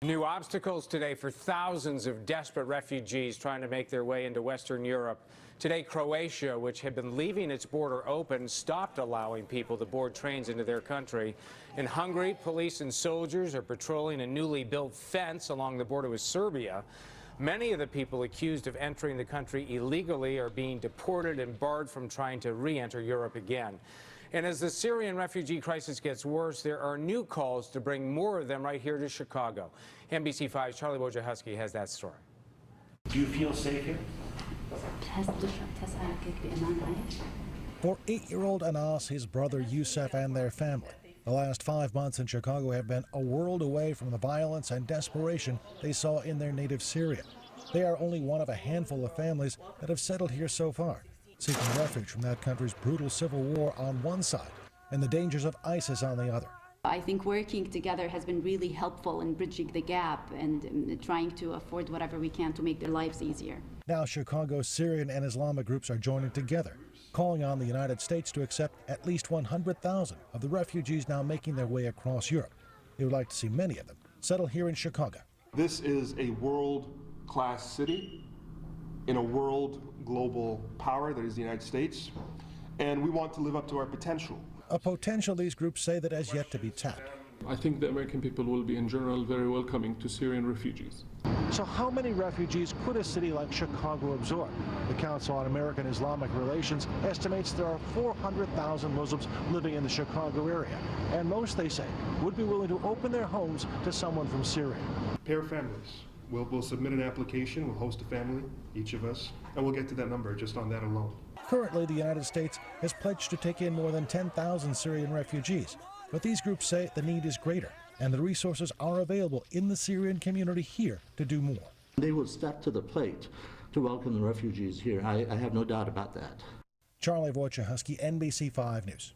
New obstacles today for thousands of desperate refugees trying to make their way into Western Europe. Today, Croatia, which had been leaving its border open, stopped allowing people to board trains into their country. In Hungary, police and soldiers are patrolling a newly built fence along the border with Serbia. Many of the people accused of entering the country illegally are being deported and barred from trying to re-enter Europe again. And as the Syrian refugee crisis gets worse, there are new calls to bring more of them right here to Chicago. NBC5's Charlie Wojciechowski has that story. Do you feel safe here? For 8-year-old Anas, his brother Youssef, and their family, the last 5 months in Chicago have been a world away from the violence and desperation they saw in their native Syria. They are only one of a handful of families that have settled here so far, seeking refuge from that country's brutal civil war on one side and the dangers of ISIS on the other. I think working together has been really helpful in bridging the gap and trying to afford whatever we can to make their lives easier. Now Chicago's Syrian and Islamic groups are joining together, calling on the United States to accept at least 100,000 of the refugees now making their way across Europe. They would like to see many of them settle here in Chicago. This is a world-class city in a world global power that is the United States, and we want to live up to our potential. A potential these groups say that has yet to be tapped. I think the American people will be in general very welcoming to Syrian refugees. So how many refugees could a city like Chicago absorb? The Council on American Islamic Relations estimates there are 400,000 Muslims living in the Chicago area, and most, they say, would be willing to open their homes to someone from Syria. Pair families. We'll submit an application, we'll host a family, each of us, and we'll get to that number just on that alone. Currently, the United States has pledged to take in more than 10,000 Syrian refugees, but these groups say the need is greater, and the resources are available in the Syrian community here to do more. They will step to the plate to welcome the refugees here. I have no doubt about that. Charlie Wojciechowski, NBC5 News.